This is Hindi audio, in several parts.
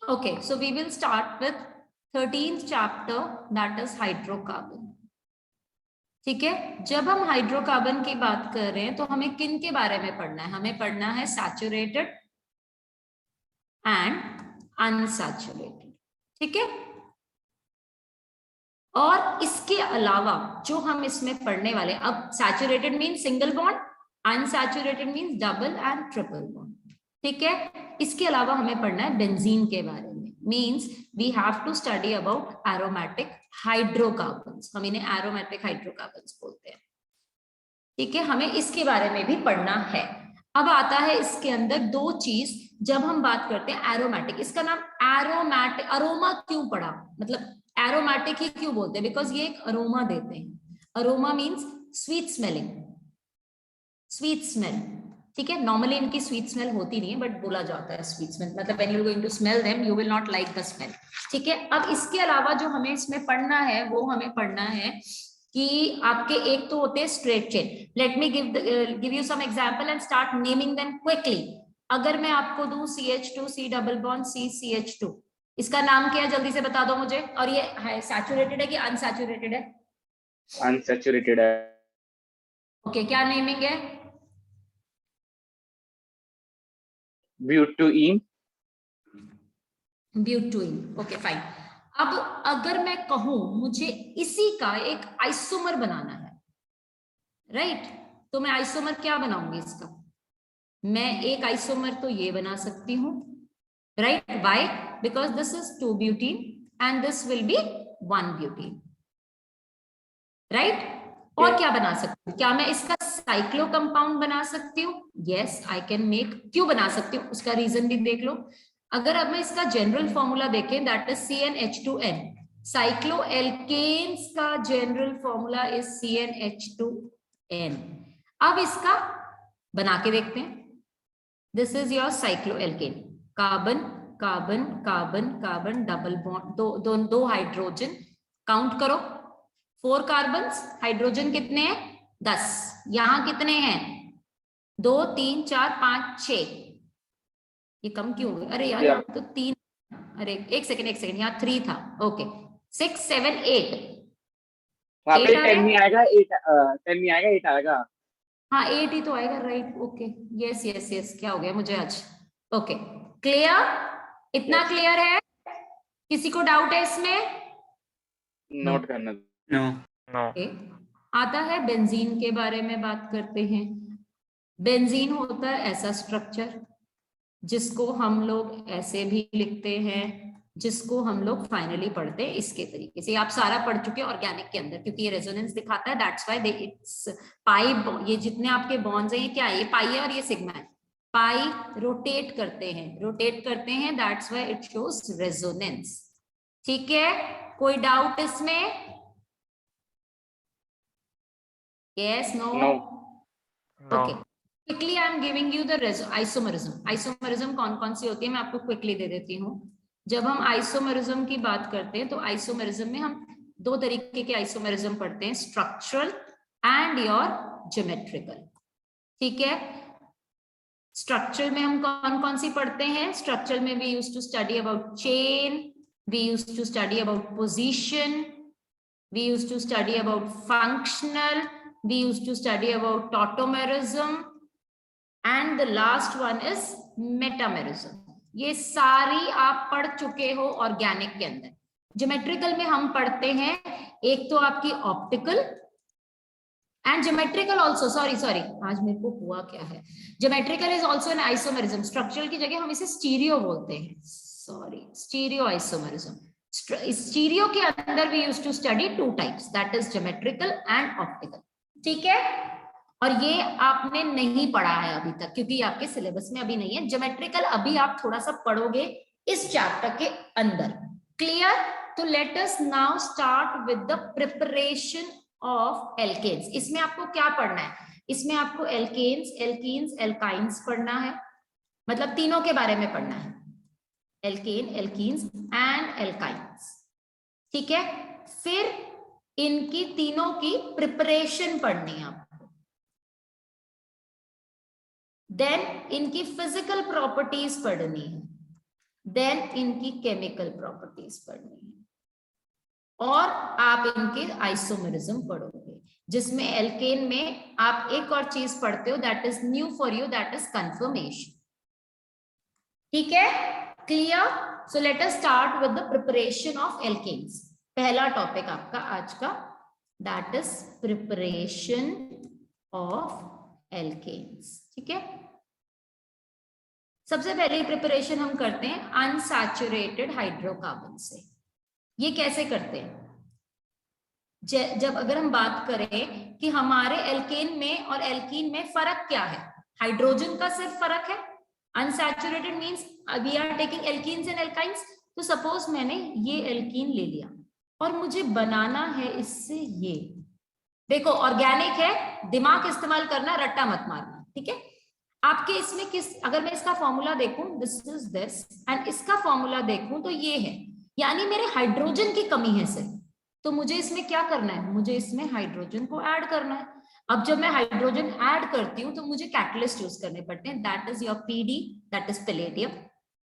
Okay, so we will start with 13th chapter, that is hydrocarbon. ठीक है, जब हम हाइड्रोकार्बन की बात कर रहे हैं तो हमें किन के बारे में पढ़ना है? हमें पढ़ना है सैचुरेटेड एंड अनसैचुरेटेड. ठीक है, और इसके अलावा जो हम इसमें पढ़ने वाले, अब saturated means single bond, unsaturated means double and triple bond. ठीक है, इसके अलावा हमें पढ़ना है बेंजीन के बारे में. Means we have to study about aromatic hydrocarbons. हम इन्हें एरोमेटिक हाइड्रोकार्बन्स बोलते हैं. ठीक है, हमें इसके बारे में भी पढ़ना है. अब आता है इसके अंदर दो चीज. जब हम बात करते हैं एरोमेटिक, इसका नाम एरोमेटिक, अरोमा क्यों पड़ा, मतलब एरोमेटिक ही क्यों बोलते हैं? बिकॉज ये एक अरोमा देते हैं. Aroma means sweet smelling, sweet smell. ठीक है, नॉर्मली इनकी स्वीट स्मेल होती नहीं है, बट बोला जाता है स्वीट स्मेल, मतलब when you are going to smell them you will not like the smell. ठीक है, अब इसके अलावा जो हमें इसमें पढ़ना है वो हमें पढ़ना है कि आपके एक तो होते हैं straight chain. Let me give you some example and start naming them quickly. अगर मैं आपको दूं CH2 C double bond C CH2, इसका नाम क्या है? जल्दी से बता दो मुझे. और ये है सैचुरेटेड है कि अनसैचुरेटेड है? अनसैचुरेटेड है. ओके, क्या नेमिंग है? ब्यूटुइन. ब्यूटुइन. Okay fine. अब अगर मैं कहूं मुझे इसी का एक आइसोमर बनाना है, राइट, तो मैं आइसोमर क्या बनाऊंगी इसका? मैं एक आइसोमर तो ये बना सकती हूँ, right. Why? Because this is 2 butene and this will be 1 butene, right. और क्या बना सकती हूँ? क्या मैं इसका साइक्लो कंपाउंड बना सकती हूँ? Yes I can make. क्यों बना सकती हूँ उसका रीजन भी देख लो. अगर अब मैं इसका जनरल फॉर्मूला देखें, that is CnH2n. Cyclo alkanes का जनरल फॉर्मूला इज CnH2n. अब इसका बना के देखते हैं. This is your cyclo alkane. Carbon carbon carbon carbon double bond, दो हाइड्रोजन. काउंट करो, 4 कार्बन्स. हाइड्रोजन कितने हैं? 10. यहां कितने हैं? 2 3 4 5 6. ये कम क्यों हो गए? अरे यार यहाँ तो 3. अरे एक सेकेंड यहाँ 3 था. ओके, 6 7 8. वहां पे 10 नहीं आएगा, 8 10 नहीं आएगा, 8 आएगा. हाँ 8 ही तो आएगा, right. Okay, yes yes yes. क्या हो गया मुझे आज? Okay, clear? इतना क्लियर है? किसी को डाउट है इसमें? नोट करना. नो. आता है बेंजीन के बारे में बात करते हैं. बेंजीन होता है ऐसा स्ट्रक्चर जिसको हम लोग ऐसे भी लिखते हैं, जिसको हम लोग फाइनली पढ़ते हैं इसके तरीके से. आप सारा पढ़ चुके हैं ऑर्गेनिक के अंदर, क्योंकि ये रेजोनेंस दिखाता है. दैट्स व्हाई इट्स पाई. ये जितने आपके बॉन्ड्स हैं, ये क्या है? ये पाई है और ये सिग्मा है. पाई रोटेट करते हैं, that's why it shows resonance. ठीक है, कोई डाउट इसमें? Yes, no. Okay. Quickly, I am giving you the isomerism. Isomerism कौन सी होती है मैं आपको क्विकली दे देती हूँ. जब हम आइसोमेरिज्म की बात करते हैं तो आइसोमेरिज्म में हम 2 तरीके के आइसोमेरिज्म पढ़ते हैं, स्ट्रक्चरल एंड योर ज्योमेट्रिकल. ठीक है, स्ट्रक्चरल में हम कौन सी पढ़ते हैं? स्ट्रक्चरल में we used to study about chain, we used to study about position, we used to study about functional, we used to study about tautomerism, and the last one is metamerism. ये सारी आप पढ़ चुके हो ऑर्गेनिक के अंदर. ज्योमेट्रिकल में हम पढ़ते हैं एक तो आपकी optical and geometrical also. Sorry आज मेरे को हुआ क्या है. Geometrical is also an isomerism. Structural की जगह हम इसे स्टीरियो बोलते हैं. Sorry, stereo isomerism. स्टीरियो के अंदर we used to study 2 types, that is geometrical and optical. ठीक है, और ये आपने नहीं पढ़ा है अभी तक क्योंकि आपके सिलेबस में अभी नहीं है. ज्योमेट्रिकल अभी आप थोड़ा सा पढ़ोगे इस चैप्टर के अंदर. क्लियर? तो let us now start with the preparation of alkanes. इसमें आपको क्या पढ़ना है? इसमें आपको एल्केन्स, एल्कीन्स, एल्काइंस पढ़ना है, मतलब तीनों के बारे में पढ़ना है. Alkane, alkenes and alkynes. ठीक है, फिर इनकी तीनों की प्रिपरेशन पढ़नी है आपको. देन इनकी फिजिकल प्रॉपर्टीज पढ़नी है. देन इनकी केमिकल प्रॉपर्टीज पढ़नी है, और आप इनके आइसोमेरिज्म पढ़ोगे, जिसमें एल्केन में आप एक और चीज पढ़ते हो, that is new for you, that is conformation. ठीक है, clear? So let us start with the preparation of alkanes. पहला टॉपिक आपका आज का, that is preparation of alkanes. ठीक है, सबसे पहले प्रिपरेशन हम करते हैं अनसैचुरेटेड हाइड्रोकार्बन से। ये कैसे करते हैं? जब अगर हम बात करें कि हमारे एल्केन में और एल्कीन में फर्क क्या है, हाइड्रोजन का सिर्फ फर्क है। Unsaturated means we are taking alkenes and alkynes. तो सपोज मैंने ये एल्कीन ले लिया और मुझे बनाना है इससे ये, देखो ऑर्गेनिक है, दिमाग इस्तेमाल करना, रट्टा मत मारना। ठीक है, आपके इसमें किस, अगर मैं इसका फॉर्मूला देखूं, दिस इज दिस, एंड इसका फॉर्मूला देखूं तो ये है, यानी मेरे हाइड्रोजन की कमी है सिर्फ। तो मुझे इसमें क्या करना है, मुझे इसमें हाइड्रोजन को ऐड करना है। अब जब मैं हाइड्रोजन ऐड करती हूँ तो मुझे कैटलिस्ट यूज करने पड़ते हैं, that is your PD, that is palladium,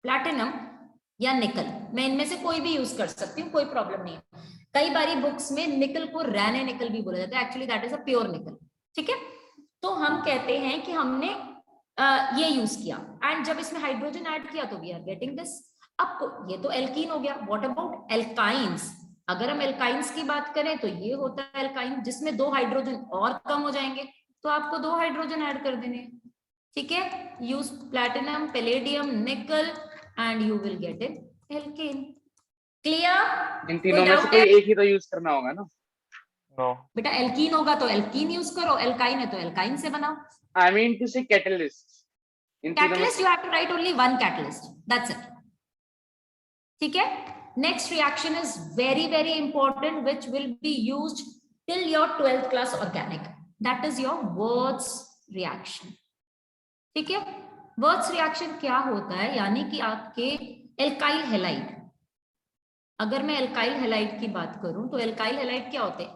platinum या निकल। मैं इनमें से कोई भी यूज कर सकती हूँ, कोई प्रॉब्लम नहीं है। कई बारी बुक्स में निकल को रैने निकल भी बोला जाता है, actually that is a pure निकल। ठीक है, तो हम कहते हैं कि हमने ये यूज किया, एंड जब इसमें हाइड्रोजन ऐड किया तो वी आर गेटिंग दिस। अब ये तो एल्कीन हो गया, व्हाट अबाउट एल्काइंस? अगर हम एल्काइंस की बात करें तो ये होता है एल्काइन जिसमें 2 हाइड्रोजन और कम हो जाएंगे, तो आपको 2 हाइड्रोजन ऐड कर देने। ठीक है, use platinum, palladium, nickel and you will get it alkane. Clear? इन तीनों में से कोई एक ही तो यूज करना होगा ना? नो बेटा एल्कीन होगा तो एल्कीन यूज करो, एल्काइन है तो एल्काइन से बनाओ। आई मीन टू से catalyst. Catalyst, you have to write only one catalyst, that's it. ठीक है, next reaction is very very important, which will be used till your 12th class organic, that is your Würtz reaction. ठीक है, Würtz reaction क्या होता है, यानी कि आपके एल्काइल हैलाइड, अगर मैं एल्काइल हैलाइड की बात करूं तो एल्काइल हैलाइड क्या होते हैं,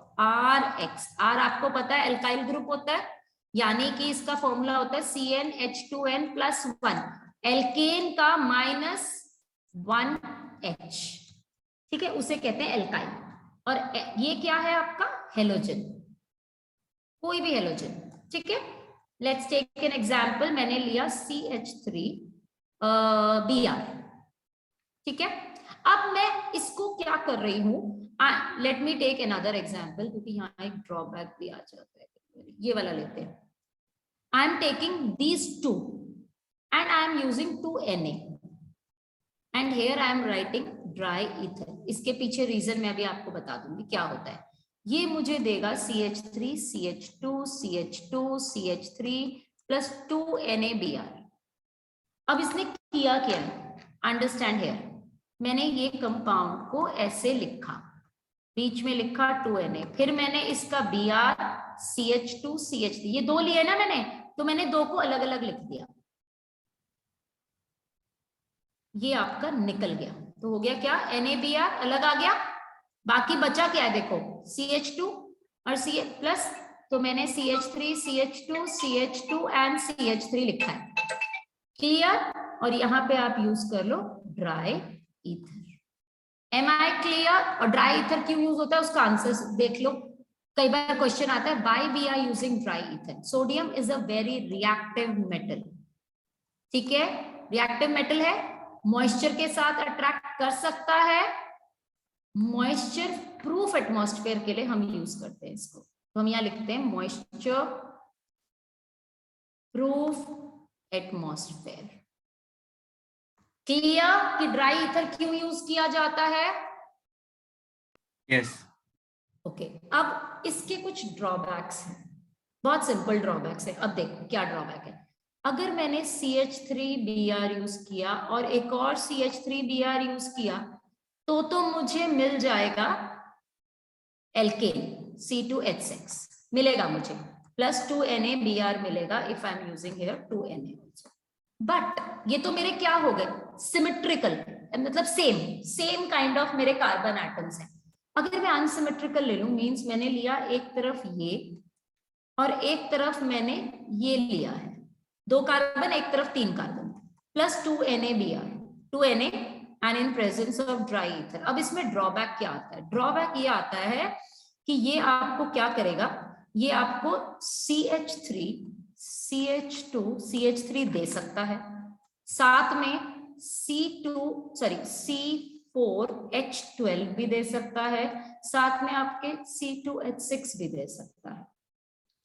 RX, R आपको पता है एल्काइल ग्रुप होता है, यानी कि इसका फॉर्मूला होता है CnH2n+1, एल्केन का -1H। ठीक है, उसे कहते हैं एल्काइल। और ये क्या है आपका, हेलोजन, कोई भी हेलोजन। ठीक है, लेट्स टेक एन एग्जांपल, मैंने लिया CH3Br। ठीक है, अब मैं इसको क्या कर रही हूं, let me take another example, क्योंकि यहाँ एक ड्रॉबैक भी आ जाता है, ये वाला लेते हैं। I am taking these two and I am using 2Na and here I am writing dry ether। इसके पीछे रीजन मैं अभी आपको बता दूंगी क्या होता है। ये मुझे देगा CH3 CH2 CH2 CH3 plus 2NaBr। अब इसने किया क्या, अंडरस्टैंड हियर, मैंने ये कंपाउंड को ऐसे लिखा, बीच में लिखा 2Na, फिर मैंने इसका Br CH2 CH3, ये 2 लिए ना मैंने, तो मैंने 2 को अलग अलग लिख दिया, ये आपका निकल गया। तो हो गया क्या, NaBr अलग आ गया, बाकी बचा क्या है, देखो CH2 और CH प्लस, तो मैंने CH3 CH2 CH2 and CH3 लिखा है। क्लियर? और यहाँ पे आप यूज कर लो dry ether. Am I clear? और ड्राई ईथर क्यों यूज होता है उसका आंसर देख लो, कई बार क्वेश्चन आता है why we are using dry ether. Sodium is a very reactive metal. ठीक है, रिएक्टिव मेटल है, मॉइस्चर के साथ अट्रैक्ट कर सकता है, मॉइस्चर प्रूफ एटमॉस्फेयर के लिए हम यूज करते हैं इसको, तो हम यहाँ लिखते हैं मॉइस्चर प्रूफ एटमॉस्फेयर। क्लियर कि ड्राई ईथर क्यों यूज किया जाता है? यस ओके, अब इसके कुछ ड्रॉबैक्स हैं, बहुत सिंपल ड्रॉबैक्स है। अब देखो क्या ड्रॉबैक है, अगर मैंने CH3Br यूज किया और एक और CH3Br यूज किया तो मुझे मिल जाएगा एल्केन C2H6 मिलेगा मुझे, प्लस 2NaBr मिलेगा if I am using here 2Na also. But ये तो मेरे क्या हो गए, सिमेट्रिकल, मतलब सेम काइंड ऑफ मेरे कार्बन एटम्स हैं। अगर मैं अनसिमेट्रिकल ले लूं, मींस मैंने लिया एक तरफ ये और एक तरफ मैंने ये लिया है, 2 कार्बन एक तरफ 3 carbon, plus 2NaBr, 2Na and in presence of dry ether. अब इसमें ड्रॉबैक क्या आता है? ड्रॉबैक ये आता है कि ये आपको क्या करेगा, ये आपको CH3 CH2 CH3 दे सकता है, साथ में C4H12 भी दे सकता है, साथ में आपके C2H6 भी दे सकता है।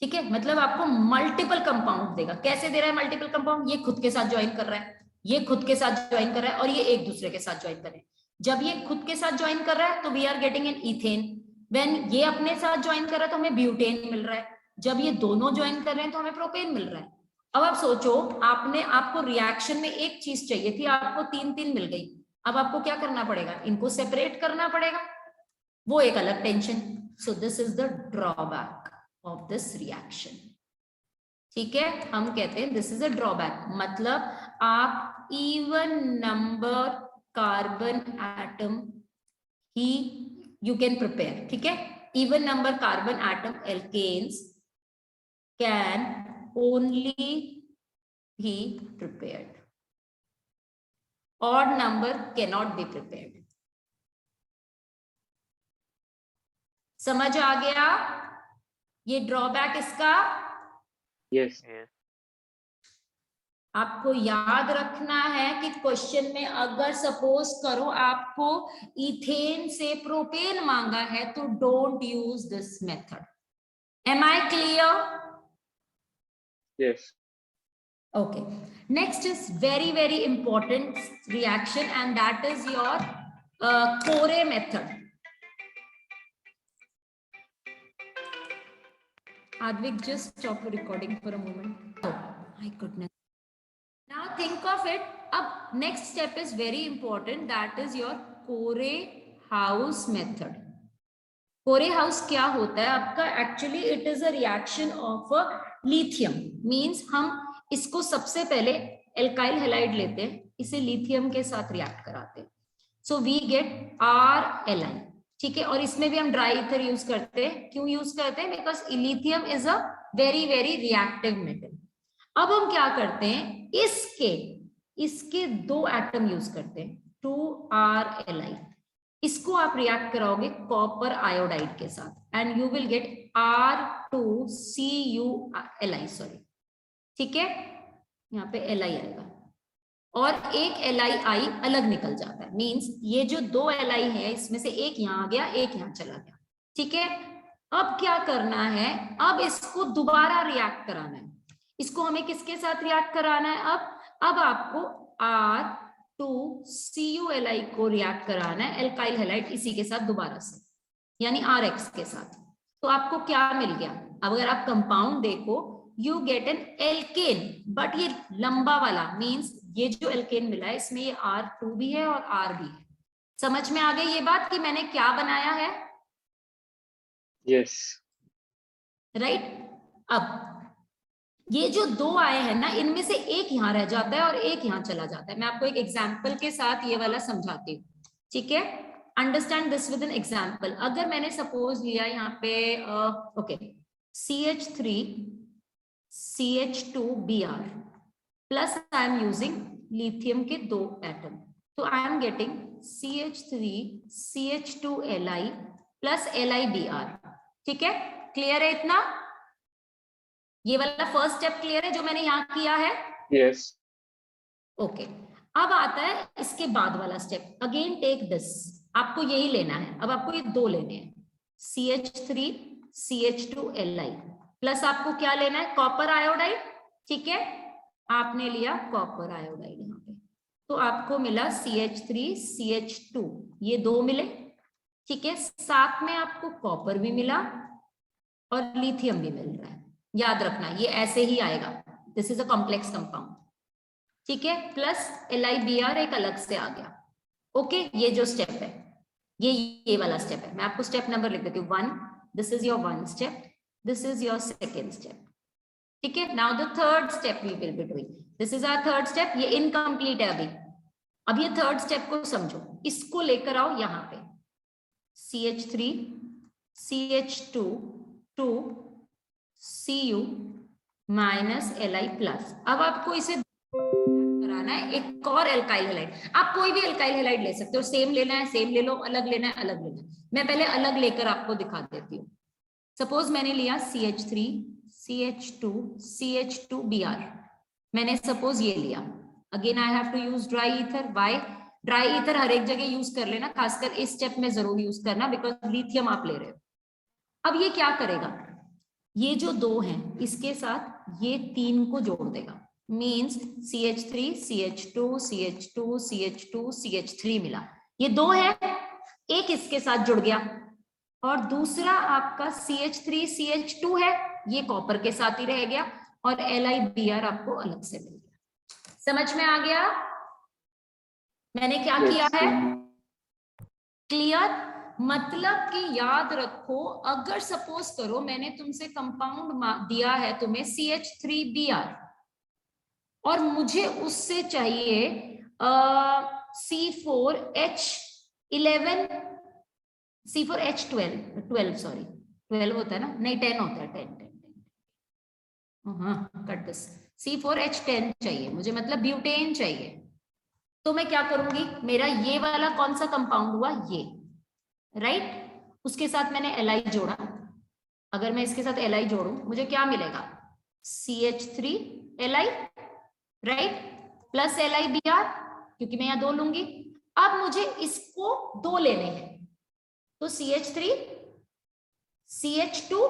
ठीक है, मतलब आपको मल्टीपल कंपाउंड देगा। कैसे दे रहा है मल्टीपल कंपाउंड? ये खुद के साथ ज्वाइन कर रहा है, ये खुद के साथ ज्वाइन कर रहा है, और ये एक दूसरे के साथ ज्वाइन कर रहे हैं। जब ये खुद के साथ ज्वाइन कर रहा है तो we are getting an ethane, when ये अपने साथ ज्वाइन कर रहा है तो हमें ब्यूटेन मिल रहा है, जब ये दोनों ज्वाइन कर रहे हैं तो हमें प्रोपेन मिल रहा है। अब आप सोचो, आपको रिएक्शन में एक चीज चाहिए थी, आपको 3 मिल गई। अब आपको क्या करना पड़ेगा? इनको सेपरेट करना पड़ेगा, वो एक अलग tension. So this is the drawback of this reaction. ठीक है, हम कहते हैं दिस इज अ ड्रॉबैक, मतलब आप इवन नंबर कार्बन एटम ही यू कैन प्रिपेयर। ठीक है, even number carbon atom alkanes can only be prepared. Odd number cannot be prepared. समझ आ गया ये ड्रॉबैक इसका? यस। आपको याद रखना है कि क्वेश्चन में अगर सपोज करो आपको इथेन से प्रोपेन मांगा है तो don't use this method. Am I clear? Yes. Okay, next is very important reaction, and that is your Corey method. Advik, just stop the recording for a moment. Oh my goodness. Now think of it. Up next step is very important, that is your Corey house method. Corey house क्या होता है आपका? Actually it is a reaction of a lithium, means हम इसको सबसे पहले एल्काइल हैलाइड लेते हैं, इसे लिथियम के साथ रिएक्ट कराते हैं, सो वी गेट RLi। ठीक है, और इसमें भी हम ड्राई ईथर यूज करते हैं। क्यों यूज करते हैं? Because lithium is a very reactive metal. अब हम क्या करते हैं, इसके 2 एटम यूज करते हैं, 2RLi। इसको आप रिएक्ट कराओगे कॉपर आयोडाइड के साथ and you will gate R2CuLi, sorry. ठीक है, यहाँ पे Li आएगा और एक LiI अलग निकल जाता है, मींस ये जो 2 Li है इसमें से एक यहाँ आ गया, एक यहाँ चला गया। ठीक है, अब क्या करना है? अब इसको दोबारा रिएक्ट कराना है। इसको हमें किसके साथ रिएक्ट कराना है? अब आपको R2CuLi को रिएक्ट कराना है एल्काइल हैलाइड इसी के साथ दोबारा से, यानी RX के साथ। तो आपको क्या मिल गया? अब अगर आप कंपाउंड देखो, you get an alkane, but ये लंबा वाला, मींस ये जो एल्केन मिला है इसमें ये R2 भी है और R भी है। समझ में आ गई ये बात कि मैंने क्या बनाया है? यस। राइट। अब ये जो 2 आए हैं ना, इनमें से एक यहाँ रह जाता है और एक यहाँ चला जाता है। मैं आपको एक एग्जाम्पल के साथ ये वाला समझाती हूँ। ठीक है, understand this with an example. अगर मैंने सपोज लिया यहाँ पे okay CH3 CH2Br plus I am using lithium के 2 एटम, तो I am getting CH3 CH2Li plus LiBr। ठीक है, क्लियर है इतना? ये वाला फर्स्ट स्टेप क्लियर है जो मैंने यहाँ किया है? यस। ओके, अब आता है इसके बाद वाला स्टेप। अगेन टेक दिस, आपको यही लेना है। अब आपको ये 2 लेने हैं, CH3 CH2Li प्लस आपको क्या लेना है? Copper iodide. ठीक है, आपने लिया कॉपर आयोडाइड यहाँ पे, तो आपको मिला CH3 CH2, ये 2 मिले। ठीक है, साथ में आपको कॉपर भी मिला और लिथियम भी मिल रहा है। याद रखना ये ऐसे ही आएगा, this is a complex compound. ठीक है, प्लस LiBr एक अलग से आ गया। ओके, ये जो स्टेप है ये वाला स्टेप है। मैं आपको स्टेप नंबर लिख देती हूँ 1, this is your 1 step, this is your 2nd step. ठीक है, now the 3rd step we will be doing, this is our 3rd step. ये इनकम्प्लीट है अभी। अब ये 3rd स्टेप को समझो, इसको लेकर आओ यहाँ पे, CH3 CH2 Cu minus Li plus. अब आपको इसे कराना बनाना है एक और एल्काइल हैलाइड। आप कोई भी एल्काइल हैलाइड ले सकते हो, सेम लेना है सेम ले लो, अलग लेना है अलग लेना है। मैं पहले अलग लेकर आपको दिखा देती हूँ। सपोज मैंने लिया CH3 CH2 CH2Br, मैंने सपोज ये लिया। Again I have to use dry ether. Why? Dry ether हर एक जगह यूज कर लेना, खासकर इस स्टेप में जरूर यूज करना, बिकॉज लिथियम आप ले रहे हो। अब ये क्या करेगा, ये जो 2 हैं इसके साथ ये 3 को जोड़ देगा, means CH3 CH2 CH2 CH2 CH3 मिला। ये 2 है, एक इसके साथ जुड़ गया, और दूसरा आपका CH3 CH2 है, ये कॉपर के साथ ही रह गया, और LiBr आपको अलग से मिल गया। समझ में आ गया मैंने क्या किया है? क्लियर? मतलब कि याद रखो, अगर सपोज करो मैंने तुमसे कंपाउंड दिया है तुम्हें CH3Br, और मुझे उससे चाहिए C4H11 C4H12 सॉरी 12 होता है ना, नहीं 10 होता है, 10 हाँ कट दिस, C4H10 चाहिए मुझे, मतलब ब्यूटेन चाहिए। तो मैं क्या करूंगी, मेरा ये वाला कौन सा कंपाउंड हुआ, ये राइट, उसके साथ मैंने Li जोड़ा। अगर मैं इसके साथ Li जोड़ू मुझे क्या मिलेगा, CH3 Li right, plus LiBr, क्योंकि मैं यहां 2 लूंगी। अब मुझे इसको 2 लेने हैं, तो CH3 CH2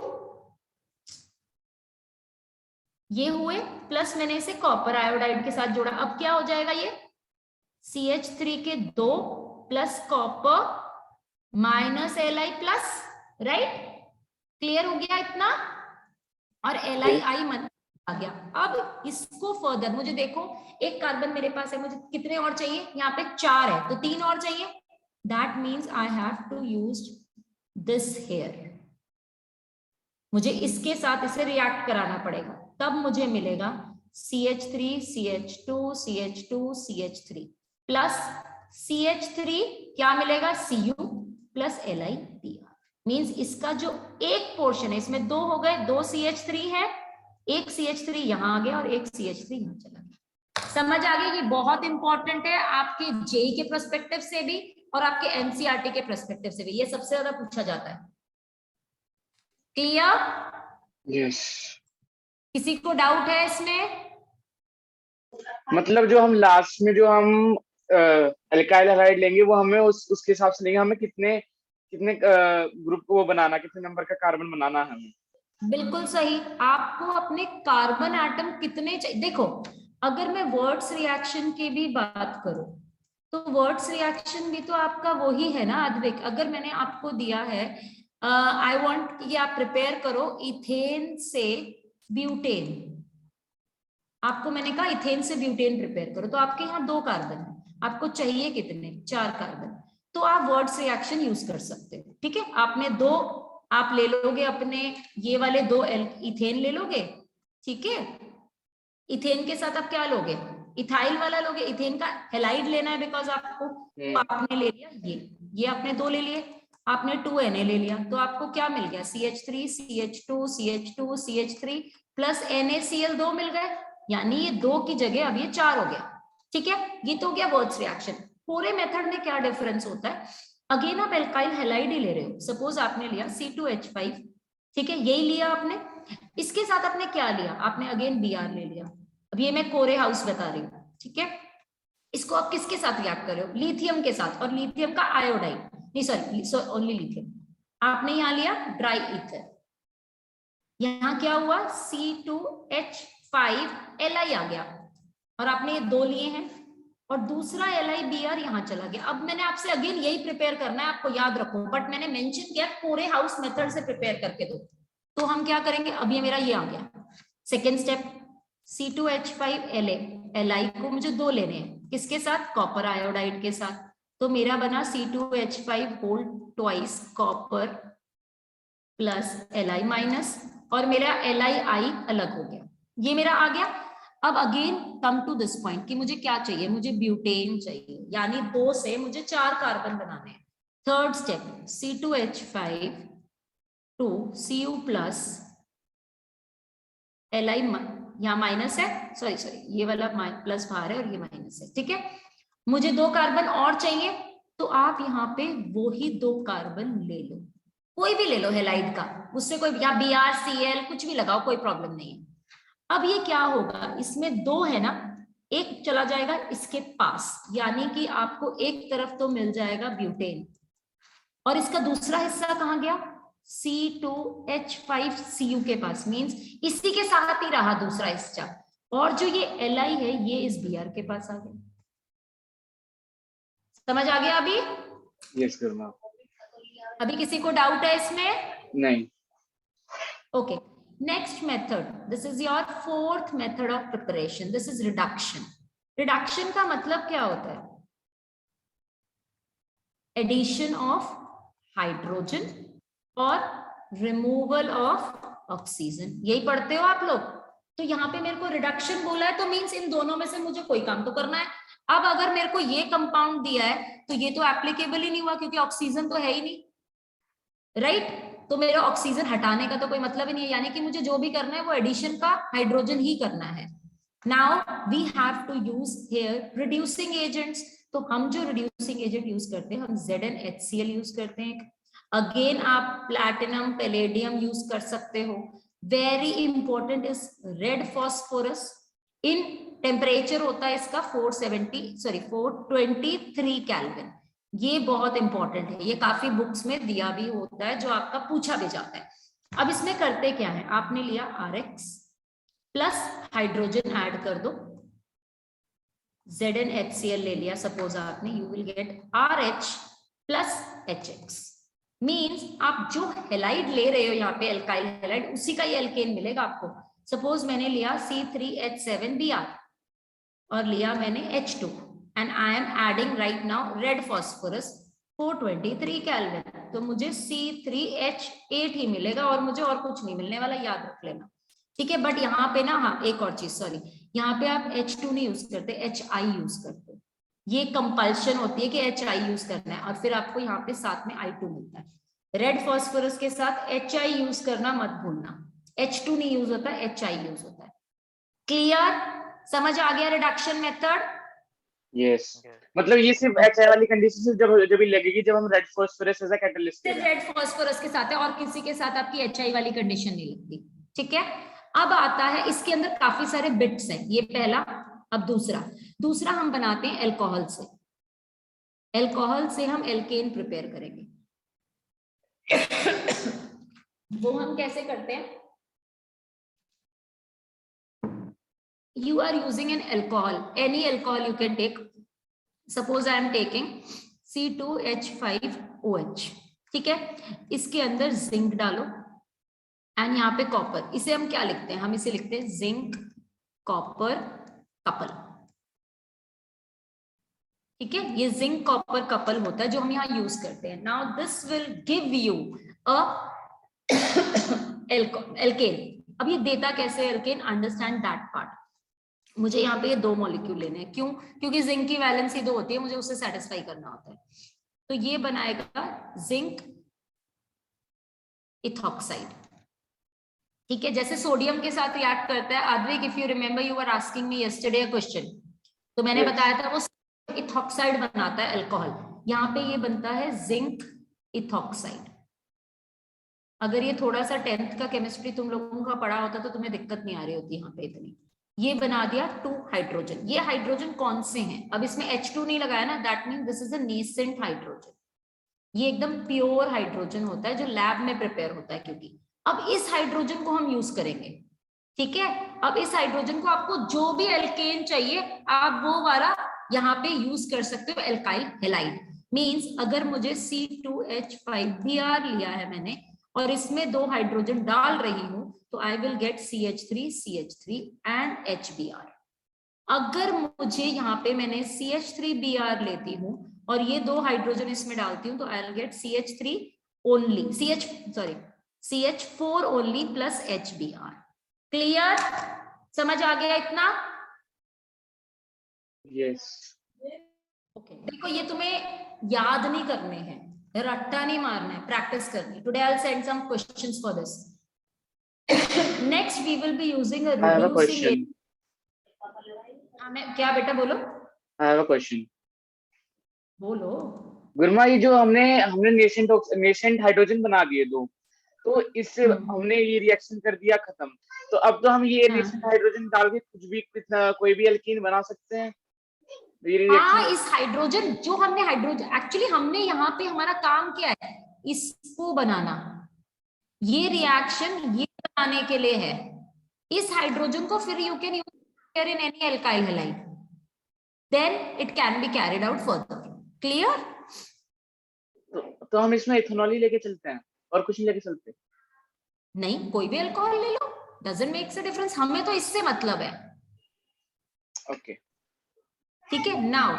ये हुए, प्लस मैंने इसे कॉपर आयोडाइड के साथ जोड़ा। अब क्या हो जाएगा, ये CH3 के 2 plus copper minus Li plus, right, clear हो गया इतना, और LiI मन आ गया। अब इसको फर्दर मुझे देखो, एक कार्बन मेरे पास है, मुझे कितने और चाहिए, यहाँ पे 4 है, तो 3 और चाहिए। That means I have to use this here, मुझे इसके साथ इसे रिएक्ट कराना पड़ेगा, तब मुझे मिलेगा CH3 CH2 CH2 CH3 plus CH3 क्या मिलेगा, Cu प्लस LiBr। मींस इसका जो एक पोर्शन है, इसमें 2 हो गए, 2 CH3 है, एक CH3 यहां आ गया और एक CH3 यहां चला गया। समझ आ गई? ये बहुत इंपॉर्टेंट है आपके जेई के पर्सपेक्टिव से भी और आपके एनसीईआरटी के पर्सपेक्टिव से भी, ये सबसे ज्यादा पूछा जाता है। क्लियर? यस। किसी को डाउट है इसमें? मतलब जो हम लास्ट में जो हम एल्काइल हैलाइड लेंगे वो हमें उसके हिसाब से लेंगे, हमें कितने कितने ग्रुप को वो बनाना, कितने नंबर का कार्बन बनाना है हमें। बिल्कुल सही, आपको अपने कार्बन एटम कितने चाहिए। देखो, अगर मैं वर्ड्स रिएक्शन की भी बात करूं तो वर्ड्स रिएक्शन भी तो आपका वही है ना अद्विक। अगर मैंने आपको दिया है आई वांट कि आप प्रिपेयर करो इथेन से ब्यूटेन, आपको मैंने कहा इथेन से ब्यूटेन प्रिपेयर करो, तो आपके यहाँ 2 कार्बन है, आपको चाहिए कितने, 4 कार्बन, तो आप वर्ड्स रिएक्शन यूज कर सकते हो। ठीक है, आपने 2 आप ले लोगे अपने, ये वाले 2 इथेन ले लोगे, ठीक है, इथेन के साथ आप क्या लोगे, इथाइल वाला लोगे, इथेन का हेलाइड लेना है बिकॉज आपको, तो आपने ले लिया ये आपने 2 ले लिए, आपने 2Na ले लिया, तो आपको क्या मिल गया, CH3 CH2 CH2 CH3 plus NaCl 2 मिल गए, यानी ये 2 की जगह अब ये 4 हो गया। ठीक है, ये तो हो गया वर्ड्स रिएक्शन। पूरे मेथड में क्या डिफरेंस होता है, अगेन आप एल्काइल हैलाइड ही ले रहे हो। सपोज आपने लिया C2H5, ठीक है, यही लिया आपने, इसके साथ आपने क्या लिया, आपने अगेन Br ले लिया। अब ये मैं कोरे हाउस बता रही हूँ, ठीक है, इसको आप किसके साथ रिएक्ट कर रहे हो, लिथियम के साथ, और लिथियम का आयोडाइड, नहीं सॉरी ओनली लिथियम, आपने यहाँ लिया ड्राई ईथर, यहाँ क्या हुआ C2H5 Li आ गया, और आपने ये 2 लिए हैं, और दूसरा LiBr यहाँ चला गया। अब मैंने आपसे अगेन यही प्रिपेयर करना है, आपको याद रखो, बट मैंने मेंशन किया कोरे हाउस मेथड से प्रिपेयर करके दो। तो हम क्या करेंगे, अब ये मेरा ये आ गया, सेकेंड स्टेप C2H5 Li को मुझे 2 लेने हैं, किसके साथ, कॉपर आयोडाइड के साथ, तो मेरा बना C2H5 whole twice copper plus Li minus, और मेरा LiI अलग हो गया, ये मेरा आ गया। अब again come to this point कि मुझे क्या चाहिए, मुझे ब्यूटेन चाहिए, यानी 2 से मुझे 4 कार्बन बनाने हैं। Third step C2H5 2 Cu plus Li यहाँ माइनस है, सॉरी ये वाला प्लस बाहर है और ये माइनस है, ठीक है। मुझे 2 कार्बन और चाहिए, तो आप यहाँ पे वो ही 2 कार्बन ले लो, कोई भी ले लो हैलाइड का, उससे कोई, या BrCl कुछ भी लगाओ, कोई प्रॉब्लम नहीं है। अब ये क्या होगा, इसमें 2 है ना, एक चला जाएगा इसके पास, यानी कि आपको एक तरफ तो मिल जाएगा ब्यूटेन, और इसका दूसरा हिस्सा कहाँ गया, C2H5Cu के पास, मींस इसी के साथ ही रहा दूसरा हिस्सा, और जो ये Li है ये इस Br के पास आ गया। समझ आ गया अभी? यस गुरुमा। अभी किसी को डाउट है इसमें? नहीं। Okay, next method, this is your 4th method of preparation, this is reduction. Reduction का मतलब क्या होता है, एडिशन ऑफ हाइड्रोजन और रिमूवल ऑफ ऑक्सीजन, यही पढ़ते हो आप लोग। तो यहाँ पे मेरे को रिडक्शन बोला है, तो मींस इन दोनों में से मुझे कोई काम तो करना है। अब अगर मेरे को ये कंपाउंड दिया है तो ये तो एप्लीकेबल ही नहीं हुआ, क्योंकि ऑक्सीजन तो है ही नहीं, राइट? तो मेरा ऑक्सीजन हटाने का तो कोई मतलब ही नहीं है, यानी कि मुझे जो भी करना है वो एडिशन का हाइड्रोजन ही करना है। Now we have to use here reducing agents. तो हम जो रिड्यूसिंग एजेंट यूज करते हैं, हम ZnHCl यूज करते हैं। अगेन आप प्लैटिनम, पैलेडियम यूज कर सकते हो। Very important is red phosphorus. In temperature होता है इसका 423 केल्विन। ये बहुत इंपॉर्टेंट है, ये काफी बुक्स में दिया भी होता है, जो आपका पूछा भी जाता है। अब इसमें करते क्या है, आपने लिया RX प्लस हाइड्रोजन ऐड कर दो, ZnHCl ले लिया सपोज आपने, you will gate RH plus HX। Means आप जो हेलाइड ले रहे हो यहाँ पे, एल्काइल हेलाइड, उसी का ये एल्केन मिलेगा आपको। सपोज मैंने लिया C3H7Br और लिया मैंने H2, and I am adding right now red phosphorus 423 kelvin, तो मुझे C3H8 ही मिलेगा और मुझे और कुछ नहीं मिलने वाला, याद रख लेना, ठीक है। बट यहाँ पे ना, हाँ एक और चीज, सॉरी, यहाँ पे आप H2 नहीं यूज करते, HI यूज करते हो। ये कंपल्शन होती है कि HI यूज करना है, और फिर आपको यहाँ पे साथ में I2 मिलता है। रेड फॉस्फोरस के साथ HI यूज करना मत भूलना, H2 नहीं यूज होता, HI यूज होता है। क्लियर? समझ आ गया रिडक्शन मेथड? यस, मतलब ये सिर्फ HI वाली कंडीशन से जब लगेगी जब हम red phosphorus as a catalyst करें। रेड फॉस्फोरस के साथ है, और किसी के साथ आपकी HI वाली कंडीशन नहीं लगती, ठीक है। अब आता है, इसके अंदर काफी सारे बिट्स हैं, ये पहला। अब दूसरा हम बनाते हैं अल्कोहल से। अल्कोहल से हम एल्केन प्रिपेयर करेंगे। वो हम कैसे करते हैं, you are using an alcohol, any alcohol you can take. Suppose I am taking C2H5OH, ठीक है। इसके अंदर जिंक डालो एंड यहाँ पे कॉपर। इसे हम क्या लिखते हैं, हम इसे लिखते हैं जिंक कॉपर कपल, ठीक है। ये जिंक कॉपर कपल होता है जो हम यहाँ यूज करते हैं। Now this will give you a alkane. अब ये देता कैसे एल्केन, अंडरस्टैंड दैट पार्ट। मुझे यहाँ पे ये 2 मॉलिक्यूल लेने हैं, क्यों? क्योंकि जिंक की वैलेंसी 2 होती है, मुझे उससे सेटिस्फाई करना होता है। तो ये बनाएगा जिंक इथॉक्साइड, ठीक है। जैसे सोडियम के साथ रिएक्ट करता है, Advik, if you remember you were asking me yesterday a question, तो मैंने बताया था वो इथॉक्साइड बनाता है अल्कोहल। यहाँ पे ये बनता है जिंक इथॉक्साइड। अगर ये थोड़ा सा 10th का केमिस्ट्री तुम लोगों का पढ़ा होता तो तुम्हें दिक्कत नहीं आ रही होती यहाँ पे इतनी। ये बना दिया 2 हाइड्रोजन। ये हाइड्रोजन कौन से हैं, अब इसमें H2 नहीं लगाया ना, that mean this is a nascent hydrogen. ये एकदम प्योर हाइड्रोजन होता है जो लैब में प्रिपेयर होता है, क्योंकि अब इस हाइड्रोजन को हम यूज करेंगे, ठीक है। अब इस हाइड्रोजन को आपको जो भी एल्केन चाहिए आप वो वाला यहाँ पे यूज कर सकते हो, एल्काइल हैलाइड। मींस अगर मुझे C2H5Br लिया है मैंने और इसमें 2 हाइड्रोजन डाल रही हूं, तो आई will gate CH3 and HBr। अगर मुझे यहाँ पे मैंने CH3Br लेती हूँ और ये 2 हाइड्रोजन इसमें डालती हूँ, तो आई will gate CH3 only, CH4 only plus HBr। Clear? समझ आ गया इतना? यस। ओके, देखो ये तुम्हें याद नहीं करने हैं, रट्टा नहीं मारना है, प्रैक्टिस करनी। Today I will send some questions for this. Next we will be using a I have a reducing question. agent. क्या बेटा बोलो? I have a question. बोलो। गुरमा, ये जो हमने नेसेंट हाइड्रोजन बना दिए दो, तो इससे हमने ये रिएक्शन कर दिया खत्म। तो अब तो हम ये नेसेंट हाइड्रोजन डाल के कुछ भी कोई भी एल्कीन बना सकते हैं। हाँ, इस हाइड्रोजन जो हमने हाइड्रोजन एक्चुअली हमने यहाँ पे हमारा काम क्या है, इसको बनाना। ये रिएक्शन ये बनाने के लिए है। इस हाइड्रोजन को फिर you can use in any alkyl halide, then it can be carried out further. Clear? तो हम इसमें इथेनॉल ही लेके चलते हैं और कुछ नहीं लेके चलते? नहीं, कोई भी अल्कोहल ले लो, डजंट मेक्स अ डिफरेंस, हमें तो इससे मतलब है। ओके, ठीक है। नाउ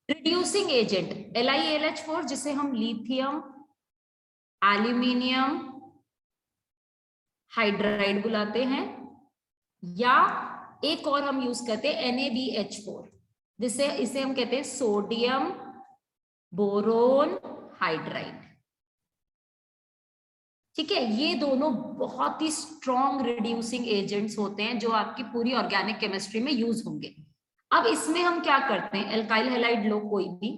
रिड्यूसिंग एजेंट LiAlH4, जिसे हम लिथियम एल्यूमिनियम हाइड्राइड बुलाते हैं, या एक और हम यूज करते हैं NaBH4, जिसे इसे हम कहते हैं सोडियम बोरोन हाइड्राइड। ठीक है, ये दोनों बहुत ही स्ट्रॉन्ग रिड्यूसिंग एजेंट्स होते हैं जो आपकी पूरी ऑर्गेनिक केमिस्ट्री में यूज होंगे। अब इसमें हम क्या करते हैं, एल्काइल हैलाइड लो कोई भी,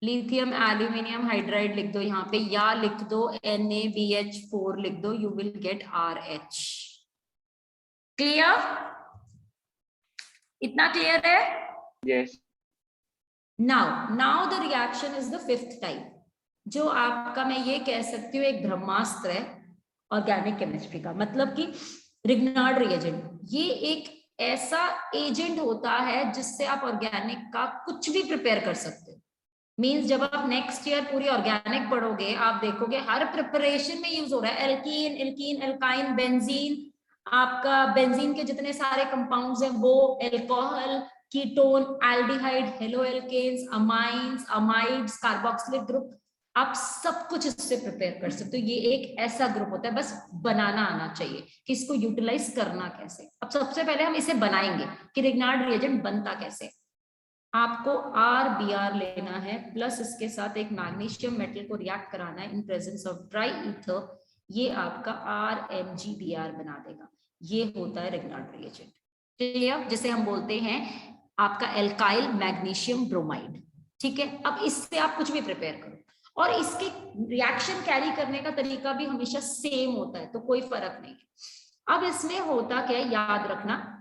लिथियम एल्यूमिनियम हाइड्राइड लिख दो यहाँ पे, या लिख दो NaBH4 लिख दो, you will gate RH। Clear? इतना क्लियर है? Yes. Now the reaction is the fifth type, जो आपका मैं ये कह सकती हूँ एक ब्रह्मास्त्र है ऑर्गेनिक केमिस्ट्री का, मतलब कि रिग्नार्ड रिएजेंट। ये एक ऐसा एजेंट होता है जिससे आप ऑर्गेनिक का कुछ भी प्रिपेयर कर सकते हो। मींस जब आप नेक्स्ट ईयर पूरी ऑर्गेनिक पढ़ोगे, आप देखोगे हर प्रिपरेशन में यूज हो रहा है एल्कीन, एल्कीन, एल्काइन, बेंजीन, आपका बेंजीन के जितने सारे कंपाउंड्स हैं वो, alcohol, ketone, aldehyde, halo alkanes, amines, amides, carboxylic group, आप सब कुछ इससे प्रिपेयर कर सकते हो। ये एक ऐसा ग्रुप होता है, बस बनाना आना चाहिए कि इसको यूटिलाइज करना कैसे। अब सबसे पहले हम इसे बनाएंगे कि रिग्नार्ड रिएजेंट बनता कैसे। आपको RBr लेना है, प्लस इसके साथ एक मैग्नीशियम मेटल को रिएक्ट कराना है इन प्रेजेंस ऑफ ड्राई ईथर, ये आपका RMgBr बना देगा। ये होता है रिग्नार्ड रिएजेंट, क्लियर? जिसे हम बोलते हैं आपका एल्काइल मैग्नीशियम ब्रोमाइड। ठीक है, अब इससे आप कुछ भी प्रिपेयर करो, और इसके रिएक्शन कैरी करने का तरीका भी हमेशा सेम होता है, तो कोई फर्क नहीं है। अब इसमें होता क्या है, याद रखना,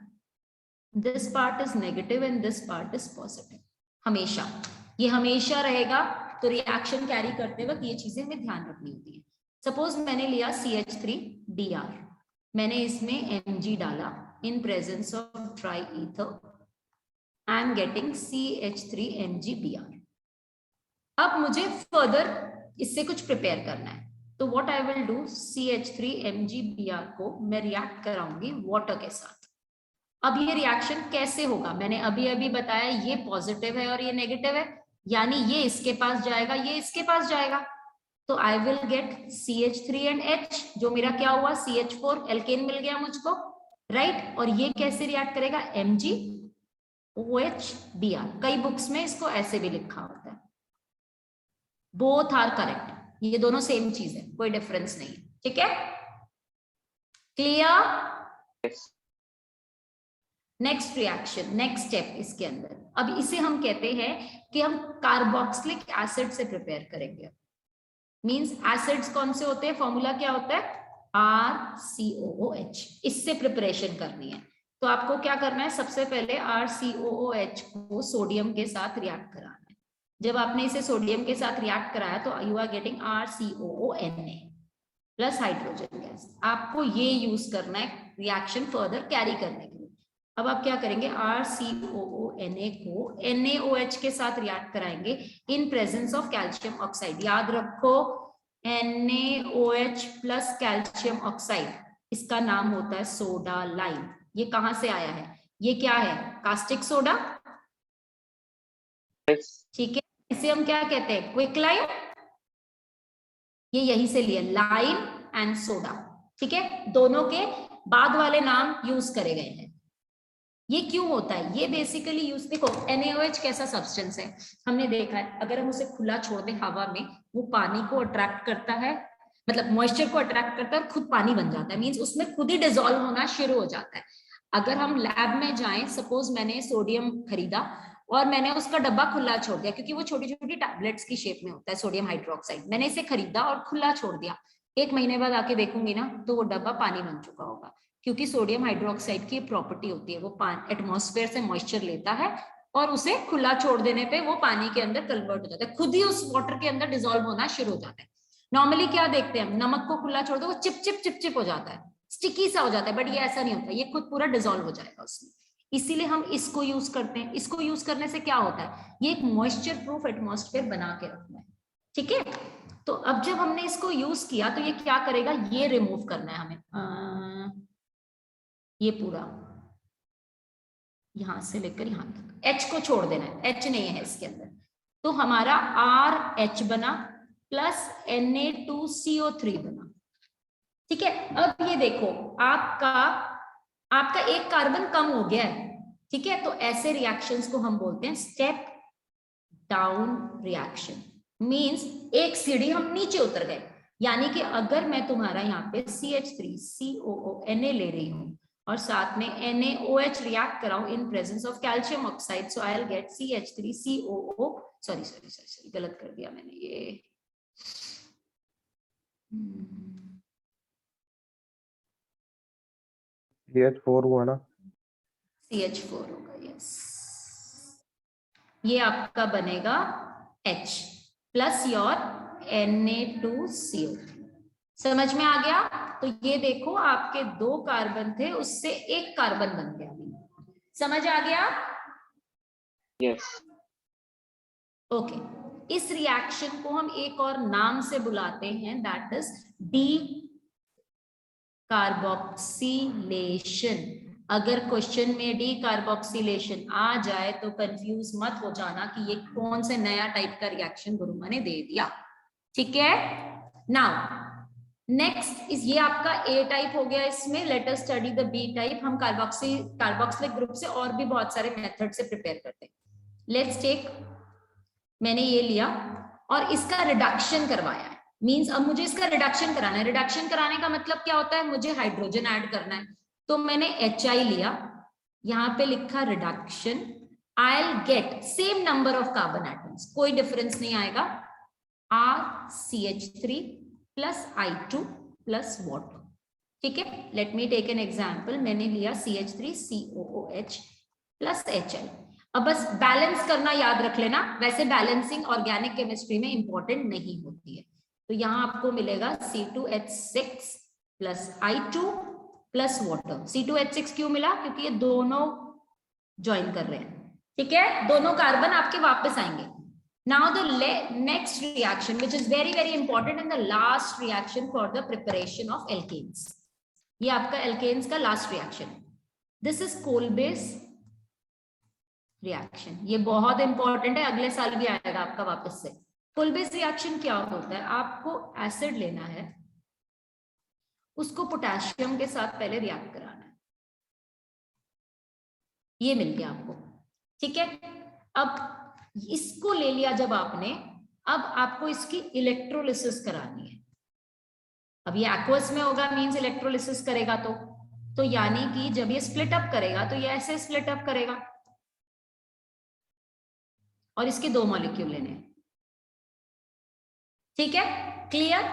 this part is negative and this part is positive, हमेशा ये हमेशा रहेगा। तो रिएक्शन कैरी करते वक्त ये चीजें हमें ध्यान रखनी होती है। सपोज मैंने लिया CH3Br, मैंने इसमें Mg डाला इन presence of dry ether, I am getting CH3MgBr। अब मुझे फर्दर इससे कुछ प्रिपेयर करना है, तो what I will do, CH3MgBr को मैं रिएक्ट कराऊंगी वाटर के साथ। अब ये रिएक्शन कैसे होगा, मैंने अभी अभी बताया, ये पॉजिटिव है और ये नेगेटिव है, यानी ये इसके पास जाएगा, ये इसके पास जाएगा, तो आई will gate CH3 and H, जो मेरा क्या हुआ, CH4 एल्केन मिल गया मुझको, राइट? और ये कैसे रिएक्ट करेगा, MgOH-Br। कई बुक्स में इसको ऐसे भी लिखा होता है। बोथ आर करेक्ट, ये दोनों सेम चीज है, कोई डिफरेंस नहीं है। ठीक है, clear? Next reaction, next step इसके अंदर, अब इसे हम कहते हैं कि हम कार्बोक्सिलिक एसिड से प्रिपेयर करेंगे। मींस एसिड्स कौन से होते हैं, फॉर्मूला क्या होता है, RCOOH, इससे प्रिपरेशन करनी है। तो आपको क्या करना है, सबसे पहले RCOOH को सोडियम के साथ रिएक्ट कराना है। जब आपने इसे सोडियम के साथ रिएक्ट कराया तो you are getting RCOONA plus hydrogen gas. आपको ये यूज करना है रिएक्शन फर्दर कैरी करने के लिए। अब आप क्या करेंगे, RCOONA को NaOH के साथ रिएक्ट कराएंगे इन प्रेजेंस ऑफ कैल्शियम ऑक्साइड। याद रखो, NaOH प्लस कैल्शियम ऑक्साइड, इसका नाम होता है सोडा लाइम। ये कहां से आया है, ये क्या है, कास्टिक सोडा। ठीक है, इसे हम क्या कहते हैं, क्विक लाइम। ये यहीं से लिए, लाइम एंड सोडा। ठीक है, दोनों के बाद वाले नाम यूज करे गए हैं। ये क्यों होता है, ये बेसिकली यूज, देखो NaOH कैसा सब्सटेंस है, हमने देखा है, अगर हम उसे खुला छोड़ दें हवा में, वो पानी को अट्रैक्ट करता है, मतलब मॉइस्चर को अट्रैक्ट करता है और खुद पानी बन जाता है, मींस उसमें खुद ही डिसॉल्व होना शुरू हो जाता है। अगर हम लैब में जाएं, सपोज मैंने सोडियम खरीदा और मैंने उसका डब्बा खुला छोड़ दिया, क्योंकि वो छोटी छोटी टैबलेट्स की शेप में होता है सोडियम हाइड्रोक्साइड, मैंने इसे खरीदा और खुला छोड़ दिया, 1 महीने बाद आके देखूंगी ना तो वो डब्बा पानी बन चुका होगा, क्योंकि सोडियम हाइड्रोक्साइड की प्रॉपर्टी होती है, वो एटमॉस्फेयर से मॉइस्चर लेता है और उसे खुला छोड़ देने पे वो पानी के अंदर कन्वर्ट हो जाता है, खुद ही उस वाटर के अंदर डिसॉल्व होना शुरू हो जाता है। नॉर्मली क्या देखते हैं हम, नमक को खुला छोड़ दो वो चिप हो जाता है, स्टिकी सा हो जाता है, बट ये ऐसा नहीं होता, ये खुद पूरा डिसॉल्व हो जाएगा उसमें। इसीलिए हम इसको यूज करते हैं। इसको यूज करने से क्या होता है, ये एक मॉइस्चर प्रूफ एटमॉस्फेयर बना के रखना है, ठीक है। तो अब जब हमने इसको यूज किया तो ये क्या करेगा, ये रिमूव करना है हमें, ये पूरा यहां से लेकर यहां तक, H को छोड़ देना है, H नहीं है इसके अंदर, तो हमारा RH बना प्लस Na2CO3 बना, ठीक है। अब ये देखो आपका एक कार्बन कम हो गया है, ठीक है, तो ऐसे रिएक्शंस को हम बोलते हैं स्टेप डाउन रिएक्शन, मींस एक सीढ़ी हम नीचे उतर गए। यानी कि अगर मैं तुम्हारा यहाँ पे CH3COO Na ले रही हूँ और साथ में NaOH रिएक्ट कराऊं in presence of calcium oxide, so I will get CH3COO, sorry गलत कर दिया मैंने, ये CH4 हुआ ना, CH4 होगा, यस, ये आपका बनेगा H प्लस योर Na2CO3, समझ में आ गया। तो ये देखो आपके 2 कार्बन थे, उससे 1 कार्बन बन गया, समझ आ गया। यस ओके, इस रिएक्शन को हम एक और नाम से बुलाते हैं, दैट इज डी कार्बोक्सिलेशन। अगर क्वेश्चन में डी कार्बोक्सिलेशन आ जाए तो कंफ्यूज मत हो जाना कि ये कौन से नया टाइप का रिएक्शन गुरुमा ने दे दिया, ठीक है। नाउ नेक्स्ट इज, ये आपका ए टाइप हो गया, इसमें let us study the B type. हम कार्बोक्सिलिक ग्रुप से और भी बहुत सारे मेथड से प्रिपेयर करते हैं। लेट्स टेक, मैंने ये लिया और इसका रिडक्शन करवाया है, मींस अब मुझे इसका रिडक्शन कराना है। रिडक्शन कराने का मतलब क्या होता है, मुझे हाइड्रोजन ऐड करना है, तो मैंने HI लिया, यहाँ पे लिखा reduction, I will get same number of carbon atoms, कोई डिफरेंस नहीं आएगा, RCH3 plus I2 plus water, ठीक है। Let me take an example, मैंने लिया CH3COOH प्लस HI। अब बस बैलेंस करना याद रख लेना, वैसे बैलेंसिंग ऑर्गेनिक केमिस्ट्री में इंपॉर्टेंट नहीं होती है। तो यहाँ आपको मिलेगा C2H6 plus I2 plus water. C2H6 क्यों मिला, क्योंकि ये दोनों ज्वाइन कर रहे हैं, ठीक है, दोनों कार्बन आपके वापस आएंगे। Now the next reaction which is very very important and the last reaction for the preparation of alkanes, ये आपका एल्केन्स का last reaction, this is Kolbe's reaction. ये बहुत इंपॉर्टेंट है, अगले साल भी आएगा आपका वापस से। कोलबेस रिएक्शन क्या होता है, आपको एसिड लेना है, उसको पोटेशियम के साथ पहले रिएक्ट कराना है, ये मिल गया आपको, ठीक है। अब इसको ले लिया जब आपने, अब आपको इसकी इलेक्ट्रोलिसिस करानी है। अब ये एक्वस में होगा, मींस इलेक्ट्रोलिसिस करेगा तो यानी कि जब ये स्प्लिट अप करेगा तो ये ऐसे स्प्लिट अप करेगा और इसके 2 मॉलिक्यूल लेने हैं, ठीक है, क्लियर।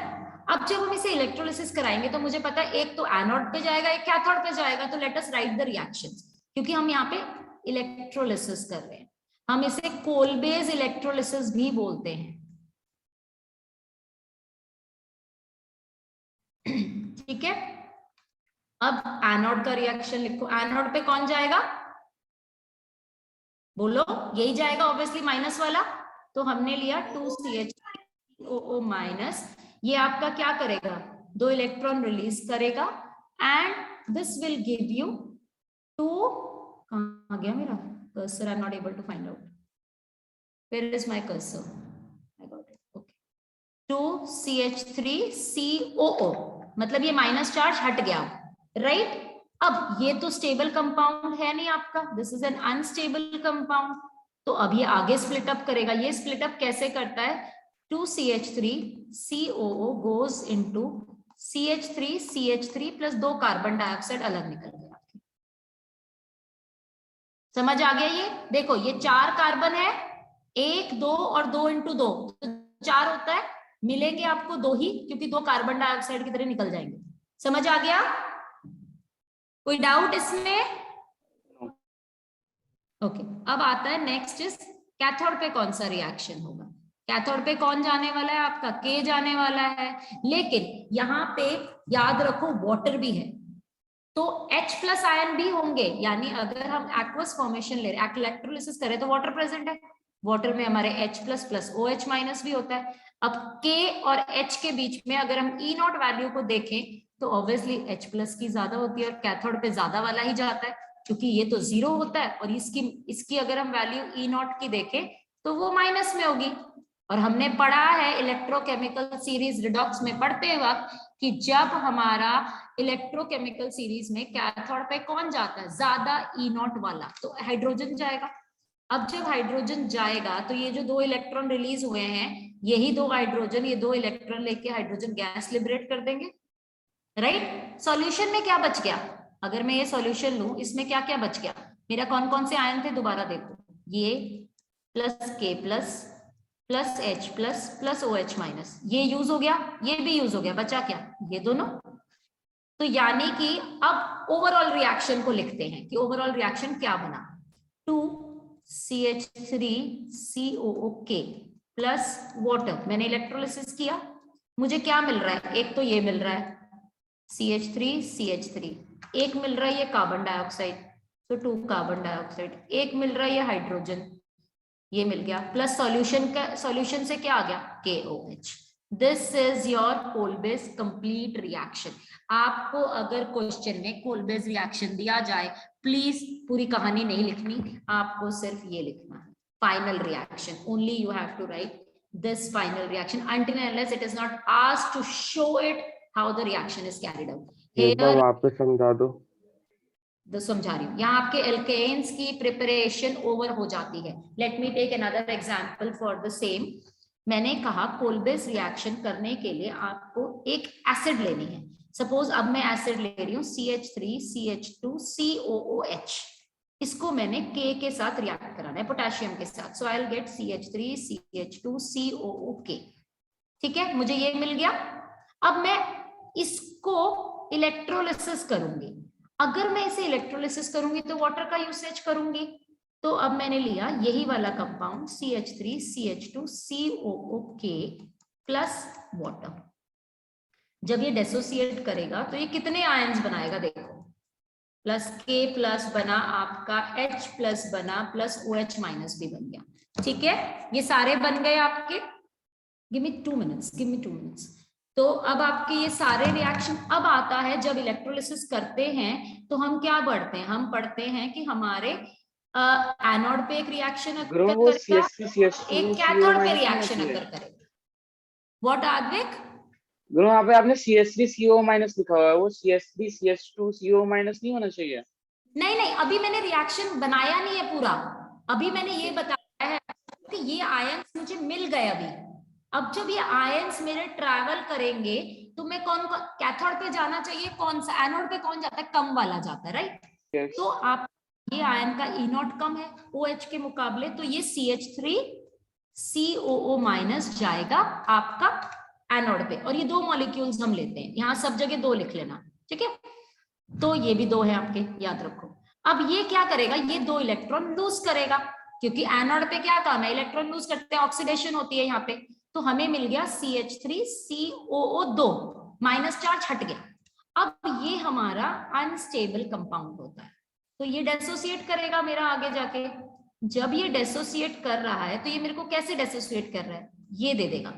अब जब हम इसे इलेक्ट्रोलिसिस कराएंगे तो मुझे पता है एक तो एनोड पे जाएगा, एक कैथोड पे जाएगा, तो let us right the reactions, क्योंकि हम यहाँ पे इलेक्ट्रोलिसिस कर रहे हैं, हम इसे कोलबेस इलेक्ट्रोलिसिस भी बोलते हैं, ठीक है। अब एनोड का रिएक्शन लिखो, एनोड पे कौन जाएगा, बोलो, यही जाएगा ऑब्वियसली, माइनस वाला। तो हमने लिया 2CH3OO माइनस, ये आपका क्या करेगा, 2 इलेक्ट्रॉन रिलीज करेगा and this will give you 2, कहां गया मेरा cursor, I am not able to find out, where is my cursor, I got it, okay, 2CH3COO, मतलब ये माइनस चार्ज हट गया, राइट। अब ये तो स्टेबल कंपाउंड है नहीं आपका, this is an unstable compound, तो अब ये आगे स्प्लिट अप करेगा। ये स्प्लिट अप कैसे करता है, 2CH3 COO goes into CH3 plus 2 carbon dioxide अलग निकल गया। समझ आ गया? ये देखो, ये 4 कार्बन है, 1 2 और 2 इंटू 2 तो 4 होता है, मिलेंगे आपको 2 ही, क्योंकि 2 कार्बन डाइऑक्साइड की तरह निकल जाएंगे। समझ आ गया? कोई डाउट इसमें? ओके, अब आता है नेक्स्ट इज कैथोड पे कौन सा रिएक्शन होगा। कैथोड पे कौन जाने वाला है? आपका के जाने वाला है, लेकिन यहाँ पे याद रखो वाटर भी है, तो H प्लस आयन भी होंगे, यानी अगर हम एक्वस फॉर्मेशन ले रहे हैं, इलेक्ट्रोलिसिस करें तो वाटर प्रेजेंट है, वाटर में हमारे H plus plus OH minus भी होता है। अब K और H के बीच में अगर हम E नॉट वैल्यू को देखें तो ऑब्वियसली H प्लस की ज्यादा होती है और कैथोड पे ज्यादा वाला ही जाता है, क्योंकि ये तो 0 होता है और इसकी अगर हम वैल्यू E नॉट की देखें तो वो माइनस में होगी। और हमने पढ़ा है इलेक्ट्रोकेमिकल सीरीज रिडॉक्स में पढ़ते वक्त कि जब हमारा इलेक्ट्रोकेमिकल सीरीज में कैथोड पे कौन जाता है? ज्यादा E नॉट वाला, तो हाइड्रोजन जाएगा। अब जब हाइड्रोजन जाएगा तो ये जो 2 इलेक्ट्रॉन रिलीज हुए हैं, यही 2 हाइड्रोजन, ये 2 इलेक्ट्रॉन लेके हाइड्रोजन गैस लिबरेट कर देंगे, राइट? सॉल्यूशन में क्या बच गया? अगर मैं ये सॉल्यूशन लूं, इसमें क्या क्या बच गया मेरा? कौन कौन से आयन थे? दोबारा देखो, ये plus K plus plus H plus plus OH minus, ये यूज हो गया, ये भी यूज हो गया, बचा क्या? ये दोनों। तो यानी कि अब ओवरऑल रिएक्शन को लिखते हैं कि ओवरऑल रिएक्शन क्या बना। 2CH3COOK प्लस वाटर, मैंने इलेक्ट्रोलिसिस किया, मुझे क्या मिल रहा है? एक तो ये मिल रहा है CH3, एक मिल रहा है ये कार्बन डाइऑक्साइड, तो 2 कार्बन डाइऑक्साइड, एक मिल रहा है ये हाइड्रोजन, ये मिल गया, प्लस सॉल्यूशन से क्या आ गया? KOH। This is your Kolbe's complete reaction. आपको अगर क्वेश्चन में कोलबेस रिएक्शन दिया जाए, प्लीज पूरी कहानी नहीं लिखनी, आपको सिर्फ ये लिखना है, final reaction. Only you have to write this final reaction until and unless it is not asked to show it how the reaction is carried out. एक बार वापस समझा दो। समझा रही हूँ, यहाँ आपके एल्केन्स की प्रिपरेशन ओवर हो जाती है। Let me take another example for the same. मैंने कहा कोलबेस रिएक्शन करने के लिए आपको एक एसिड लेनी है। सपोज अब मैं एसिड ले रही हूँ CH3CH2COOH, इसको मैंने K के साथ रिएक्ट कराना है, पोटेशियम के साथ, सो आई विल गेट CH3CH2COOK। ठीक है, मुझे ये मिल गया। अब मैं इसको इलेक्ट्रोलिसिस करूंगी। अगर मैं इसे इलेक्ट्रोलिसिस करूंगी तो वाटर का यूसेज करूंगी, तो अब मैंने लिया यही वाला कंपाउंड CH3CH2COOK प्लस वाटर। जब ये डिसोसिएट करेगा तो ये कितने आयन्स बनाएगा? देखो, प्लस K प्लस बना आपका, H प्लस बना, प्लस OH माइनस भी बन गया। ठीक है, ये सारे बन गए आपके। Give me 2 minutes. तो अब आपके ये सारे रिएक्शन, अब आता है जब इलेक्ट्रोलिसिस करते हैं तो हम क्या पढ़ते हैं? हम पढ़ते हैं कि हमारे एनोड पे एक रिएक्शन अगर करेगा, एक कैथोड पे रिएक्शन अगर करेगा। व्हाट आद्विक? गुरु यहाँ पे आपने CH3CO माइनस लिखा हुआ है, वो CH3CH2CO माइनस नहीं होना चाहिए? नहीं, अभी मैंने रिएक्शन बनाया नहीं है पूरा, अभी मैंने ये बताया है कि ये आयन्स मुझे मिल गए अभी। अब जब ये आयन्स मेरे ट्रैवल करेंगे तो मैं कौन कैथोड पे जाना चाहिए, कौन सा? एनोड पे कौन जाता है? कम वाला जाता है, राइट? तो आप ये आयन का E नॉट कम है OH के मुकाबले, तो ये CH3COO माइनस जाएगा आपका एनोड पे, और ये 2 मॉलिक्यूल्स हम लेते हैं, यहाँ सब जगह 2 लिख लेना, ठीक है? तो ये भी 2 है आपके, याद रखो। अब ये क्या करेगा? ये 2 इलेक्ट्रॉन लूज करेगा, क्योंकि एनोड पे क्या काम है? इलेक्ट्रॉन लूज करते हैं, ऑक्सीडेशन होती है यहाँ पे। तो हमें मिल गया CH3COO2, माइनस चार्ज हट गया। अब ये हमारा अनस्टेबल कंपाउंड होता है, तो ये डिसोसिएट करेगा मेरा आगे जाके। जब ये डिसोसिएट कर रहा है तो ये मेरे को कैसे डिसोसिएट कर रहा है? ये दे देगा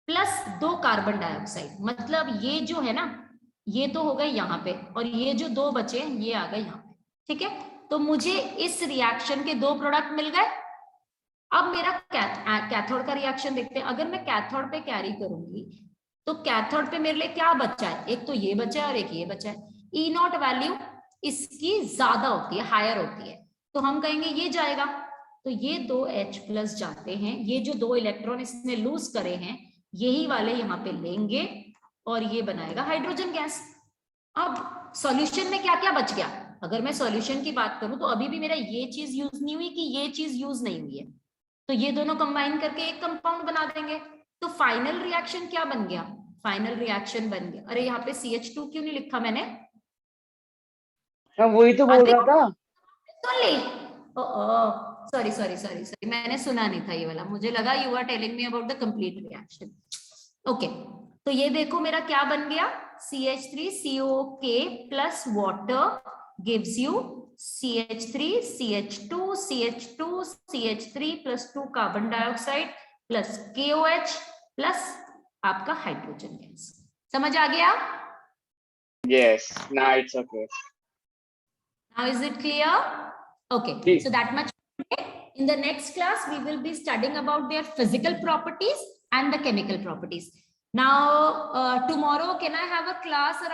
प्लस 2 कार्बन डाइऑक्साइड, मतलब ये जो है ना, ये तो हो गए यहाँ पे, और ये जो 2 बचे ये आ गए यहाँ पे। ठीक है, तो मुझे इस रिएक्शन के 2 प्रोडक्ट मिल गए। अब मेरा कैथोड का रिएक्शन देखते हैं। अगर मैं कैथोड पे कैरी करूंगी तो कैथोड पे मेरे लिए क्या बचा है? एक तो ये बचा है और एक ये बचा है। E नॉट वैल्यू इसकी ज्यादा होती है, हायर होती है, तो हम कहेंगे ये जाएगा। तो ये 2 H+ जाते हैं, ये जो 2 इलेक्ट्रॉन इसने लूज करे हैं यही वाले यहाँ पे लेंगे और ये बनाएगा हाइड्रोजन गैस। अब सॉल्यूशन में क्या क्या बच गया, अगर मैं सॉल्यूशन की बात करूं तो अभी भी मेरा ये चीज यूज नहीं हुई कि ये चीज यूज नहीं हुई है, तो ये दोनों कंबाइन करके एक कंपाउंड बना देंगे। तो फाइनल रिएक्शन क्या बन गया, फाइनल रिएक्शन बन गया, अरे यहाँ पे CH2 क्यों नहीं लिखा मैंने, हाँ वही तो बोल रहा था। सुन ली, सॉरी सॉरी सॉरी सॉरी, मैंने सुना नहीं था ये वाला, मुझे लगा you are telling me about the complete reaction. Okay, तो ये देखो मेरा क्या बन गया, CH3COK plus water gives you CH3 CH2 CH2 CH3 plus 2 carbon dioxide plus KOH plus आपका हाइड्रोजन गैस। समझ आ गया? Yes, now it's okay. Now is it clear? Okay, Yes. so that much. In the next class, we will be studying about their physical properties and the chemical properties. Now, tomorrow, can I have a class around